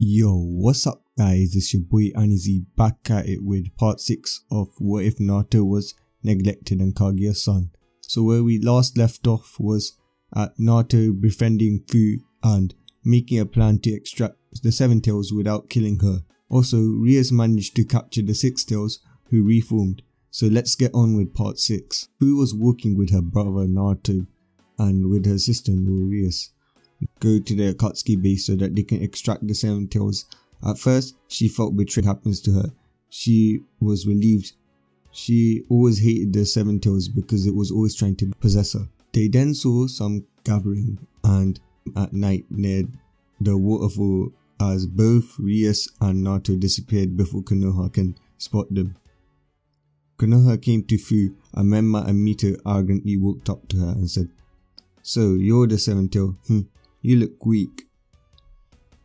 Yo, what's up guys, it's your boy Anizi back at it with part 6 of What If Naruto Was Neglected and Kaguya's Son. So where we last left off was at Naruto befriending Fu and making a plan to extract the Seven Tails without killing her. Also, Rias managed to capture the Six Tails who reformed. So let's get on with part 6. Fu was walking with her brother Naruto and with her sister Rias go to the Akatsuki base so that they can extract the Seven Tails. At first, she felt betrayed happens to her. She was relieved. She always hated the Seven Tails because it was always trying to possess her. They then saw some gathering and at night near the waterfall as both Rias and Naruto disappeared before Konoha can spot them. Konoha came to Fu and Menma and Mito arrogantly walked up to her and said, "So you're the Seven Tail? You look weak."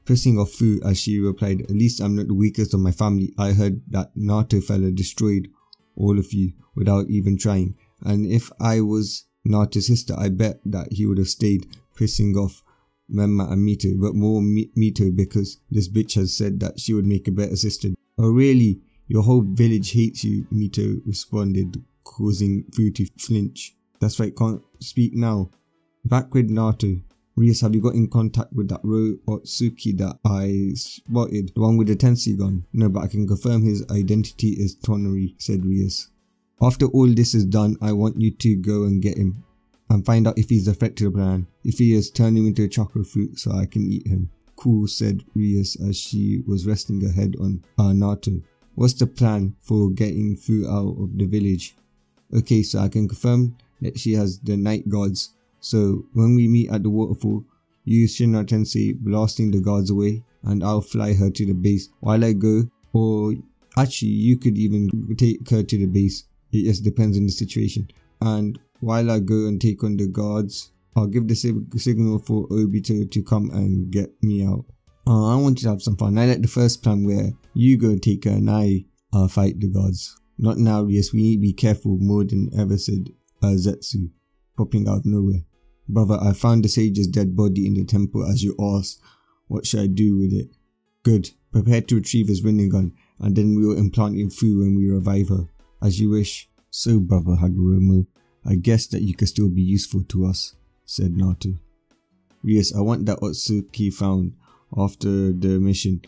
Pissing off Fu as she replied, "At least I'm not the weakest of my family. I heard that Naruto fella destroyed all of you without even trying. And if I was Naruto's sister, I bet that he would have stayed," pissing off Menma and Mito, but more Mito because this bitch has said that she would make a better sister. "Oh really? Your whole village hates you," Mito responded, causing Fu to flinch. "That's right, can't speak now." Back with Naruto. "Rias, have you got in contact with that Rotsuki that I spotted? The one with the Tensei gun?" "No, but I can confirm his identity is Tonari," said Rias. "After all this is done, I want you to go and get him and find out if he's a threat to the plan. If he is, turn him into a chakra fruit so I can eat him." "Cool," said Rias as she was resting her head on Naruto. "What's the plan for getting Fu out of the village?" "Okay, so I can confirm that she has the night guards. So when we meet at the waterfall, use Shinra Tensei blasting the guards away and I'll fly her to the base while I go, or actually you could even take her to the base. It just depends on the situation. And while I go and take on the guards, I'll give the signal for Obito to come and get me out. I want you to have some fun. I like the first plan where you go and take her and I fight the guards." "Not now, Rias, we need to be careful more than ever," said Zetsu, popping out of nowhere. "Brother, I found the sage's dead body in the temple as you asked. What should I do with it?" "Good. Prepare to retrieve his Rinnegan and then we will implant in Fu when we revive her." "As you wish." "So, brother Hagoromo, I guess that you could still be useful to us," said Naruto. "Rias, I want that Otsuki found after the mission.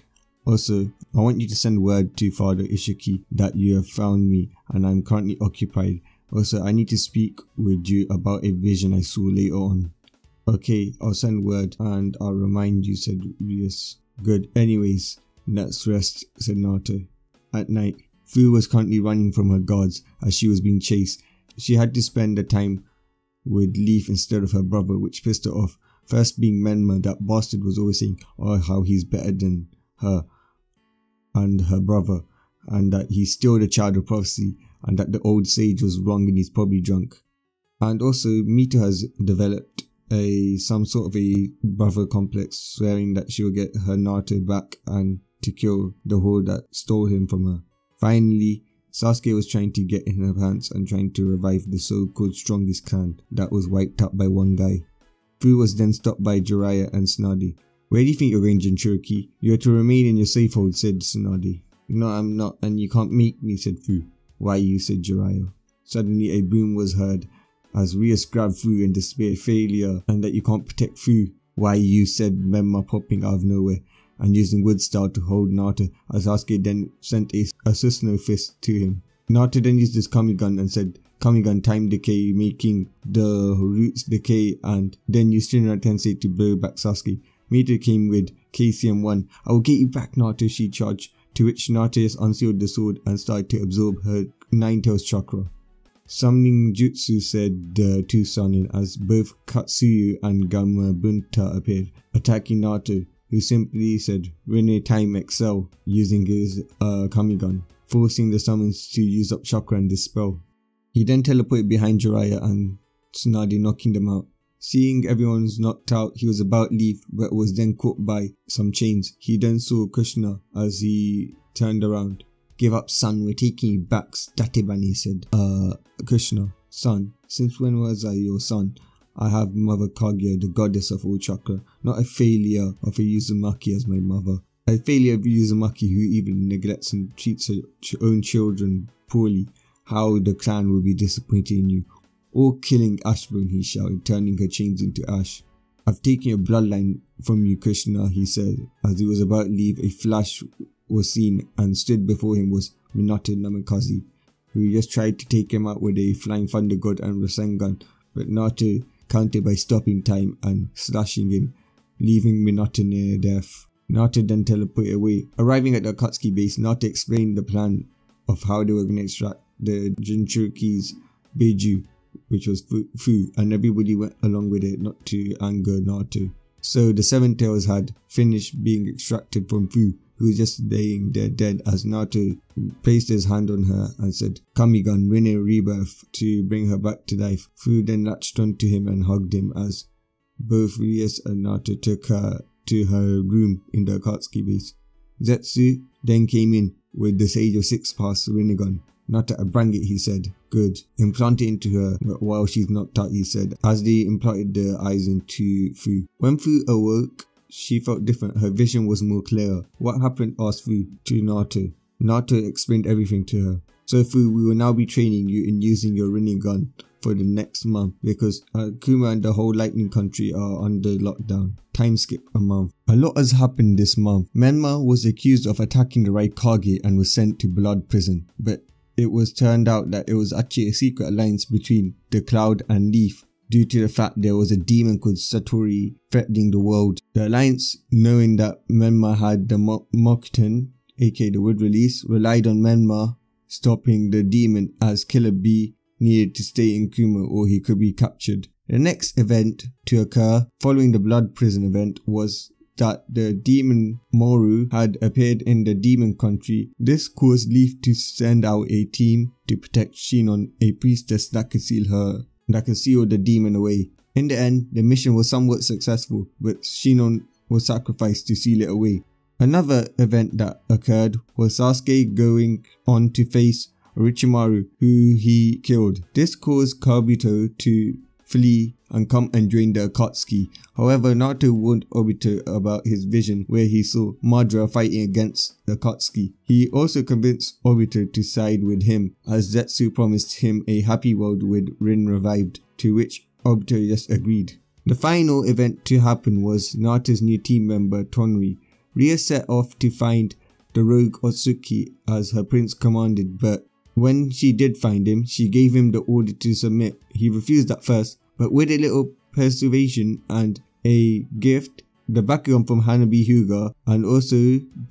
Also, I want you to send word to Father Isshiki that you have found me and I'm currently occupied. Also, I need to speak with you about a vision I saw later on." "Okay, I'll send word and I'll remind you," said Rias. "Good. Anyways, let's rest," said Naruto. At night, Fu was currently running from her guards as she was being chased. She had to spend the time with Leaf instead of her brother, which pissed her off. First being Menma, that bastard was always saying, how he's better than her and her brother, and that he's still the child of prophecy, and that the old sage was wrong and he's probably drunk. And also, Mito has developed some sort of a brother complex, swearing that she'll get her Naruto back and to kill the whore that stole him from her. Finally, Sasuke was trying to get in her pants and trying to revive the so-called strongest clan that was wiped out by one guy. Fu was then stopped by Jiraiya and Tsunade. "Where do you think you're going, Jinchuriki? You are to remain in your safe hold," said Tsunade. "No, I'm not, and you can't make me," said Fu. "Why you?" said Jiraiya. Suddenly a boom was heard as Rias grabbed Fu in despair. "Failure, and that you can't protect Fu." "Why you?" said Menma, popping out of nowhere and using wood style to hold Naruto as Sasuke then sent a Susanoo fist to him. Naruto then used his Kamigun and said, "Kamigun time decay, making the roots decay," and then used Shinra Tensei to blow back Sasuke. Mito came with KCM1. "I will get you back, Naruto," she charged, to which Naruto just unsealed the sword and started to absorb her Nine Tails chakra. Summoning Jutsu, said the two Sannin, as both Katsuyu and Gamabunta appeared, attacking Naruto, who simply said Rinne Time Excel using his Kamigun, forcing the summons to use up chakra and dispel. He then teleported behind Jiraiya and Tsunade, knocking them out. Seeing everyone's knocked out, he was about to leave but was then caught by some chains. He then saw Kushina as he turned around. "Give up, son, we're taking you back, Statebani," said Kushina. "Son, since when was I your son? I have Mother Kaguya, the goddess of all chakra, not a failure of a Uzumaki as my mother." A failure of Uzumaki, who even neglects and treats her own children poorly. How the clan will be disappointed in you. Or killing Ashbone, he shouted, turning her chains into ash. I've taken your bloodline from you, Krishna, he said. As he was about to leave, a flash was seen, and stood before him was Minato Namikaze, who just tried to take him out with a flying thunder god and Rasengan, but Naruto countered by stopping time and slashing him, leaving Minato near death. Naruto then teleported away. Arriving at the Akatsuki base, Naruto explained the plan of how they were going to extract the Jinchuriki's Beiju, which was Fu, and everybody went along with it, not to anger Naruto. So the Seven Tails had finished being extracted from Fu, who was just laying there dead, as Naruto placed his hand on her and said, Kamigan, win a rebirth to bring her back to life. Fu then latched onto him and hugged him as both Rias and Naruto took her to her room in the Akatsuki base. Zetsu then came in with the Sage of Six Paths Rinnegan. Naruto, bring it, he said. Good. Implant it into her while she's knocked out, he said, as they implanted the eyes into Fu. When Fu awoke, she felt different. Her vision was more clear. What happened? Asked Fu to Naruto. Naruto explained everything to her. So Fu, we will now be training you in using your Rinnegan for the next month, because Kuma and the whole Lightning Country are under lockdown. Time skip a month. A lot has happened this month. Menma was accused of attacking the Raikage and was sent to Blood Prison, but it was turned out that it was actually a secret alliance between the Cloud and Leaf, due to the fact there was a demon called Satori threatening the world. The alliance, knowing that Menma had the Mokuton, aka the Wood Release, relied on Menma stopping the demon, as Killer Bee needed to stay in Kuma or he could be captured. The next event to occur following the Blood Prison event was that the demon Moru had appeared in the demon country. This caused Leaf to send out a team to protect Shinon, a priestess that could seal the demon away. In the end, the mission was somewhat successful, but Shinon was sacrificed to seal it away. Another event that occurred was Sasuke going on to face Orochimaru, who he killed. This caused Kabuto to flee and come and join the Akatsuki. However, Naruto warned Obito about his vision where he saw Madara fighting against the Akatsuki. He also convinced Obito to side with him, as Zetsu promised him a happy world with Rin revived, to which Obito just agreed. The final event to happen was Naruto's new team member Tonri. Ria set off to find the rogue Otsuki as her prince commanded, but when she did find him, she gave him the order to submit. He refused at first, but with a little persuasion and a gift, the Bakugan from Hanabi Hyuga, and also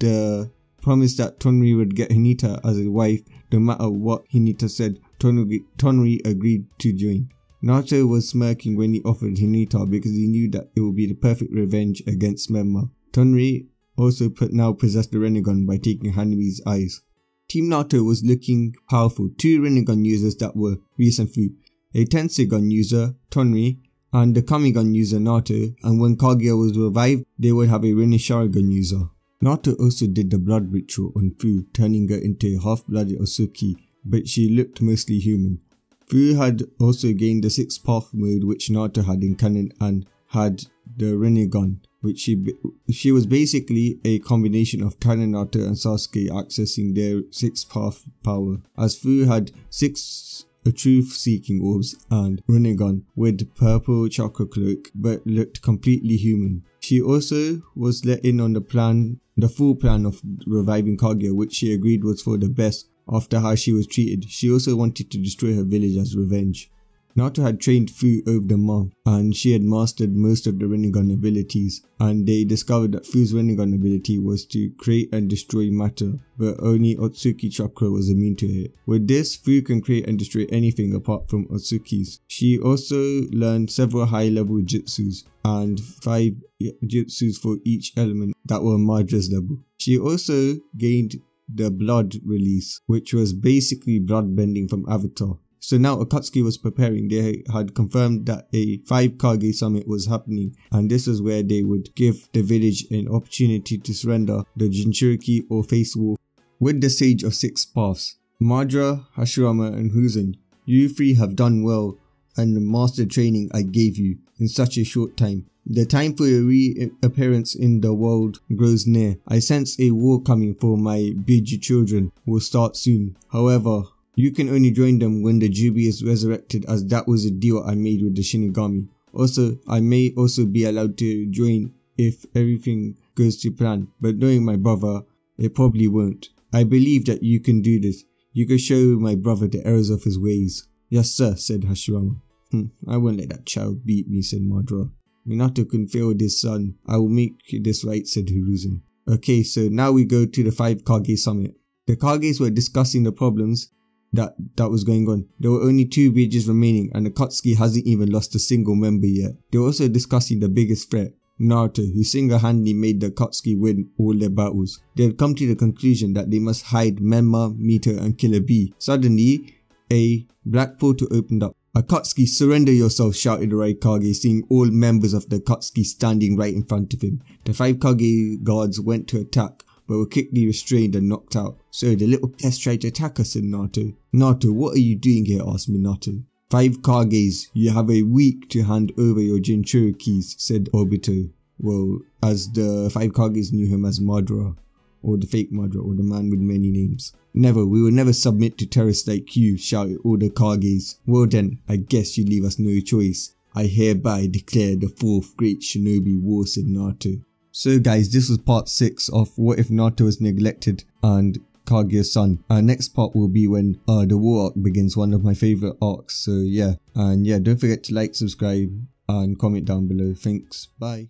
the promise that Tonri would get Hinata as a wife no matter what Hinata said, Tonri agreed to join. Naruto was smirking when he offered Hinata because he knew that it would be the perfect revenge against Menma. Tonri also now possessed the Rinnegan by taking Hanabi's eyes. Team Naruto was looking powerful. 2 Rinnegan users that were Rias and Fu, a Tensegan user, Tonri, and the Kamigan user, Naruto, and when Kaguya was revived, they would have a Rinne Sharingan user. Naruto also did the blood ritual on Fu, turning her into a half-blooded Osuki, but she looked mostly human. Fu had also gained the 6th path mode which Naruto had in canon and had the Rinnegan, which she was basically a combination of Kanen Naruto and Sasuke accessing their 6th path power, as Fu had 6 truth-seeking orbs and Rinnegan with purple chakra cloak, but looked completely human. She also was let in on the full plan of reviving Kaguya, which she agreed was for the best after how she was treated. She also wanted to destroy her village as revenge. Naruto had trained Fu over the month and she had mastered most of the Rinnegan abilities, and they discovered that Fu's Rinnegan ability was to create and destroy matter, but only Otsuki chakra was immune to it. With this, Fu can create and destroy anything apart from Otsuki's. She also learned several high level jutsus and 5 jutsus for each element that were Madra's level. She also gained the blood release, which was basically blood bending from Avatar. So now Akatsuki was preparing. They had confirmed that a 5 Kage summit was happening, and this is where they would give the village an opportunity to surrender the Jinchuriki or face war. With the Sage of 6 Paths, Madara, Hashirama and Huzen, you 3 have done well and the master training I gave you in such a short time. The time for your reappearance in the world grows near. I sense a war coming for my Biju children will start soon. However, you can only join them when the Jubi is resurrected, as that was a deal I made with the Shinigami. Also, I may also be allowed to join if everything goes to plan, but knowing my brother, it probably won't. I believe that you can do this. You can show my brother the errors of his ways. Yes sir, said Hashirama. I won't let that child beat me, said Madara. Minato can fail his son. I will make this right, said Hiruzen. Okay, so now we go to the 5 Kage summit. The Kages were discussing the problems that was going on. There were only 2 bridges remaining and Akatsuki hasn't even lost a single member yet. They were also discussing the biggest threat, Naruto, who single-handedly made the Akatsuki win all their battles. They had come to the conclusion that they must hide Menma, Mito and Killer Bee. Suddenly, a black portal opened up. Akatsuki, surrender yourself, shouted the Raikage, seeing all members of the Akatsuki standing right in front of him. The 5 Kage guards went to attack, but were quickly restrained and knocked out. So the little pest tried to attack us, said Naruto. Naruto, what are you doing here? Asked Minato. 5 Kages, you have a week to hand over your Jinchuriki keys, said Obito. Well, as the 5 Kages knew him as Madara, or the fake Madara, or the man with many names. Never, we will never submit to terrorists like you, shouted all the Kages. Well then, I guess you leave us no choice. I hereby declare the 4th Great Shinobi War, said Naruto. So guys, this was part 6 of What If Naruto Was Neglected and Kaguya's son. Our next part will be when the war arc begins, one of my favourite arcs. So yeah, and yeah, don't forget to like, subscribe and comment down below. Thanks, bye.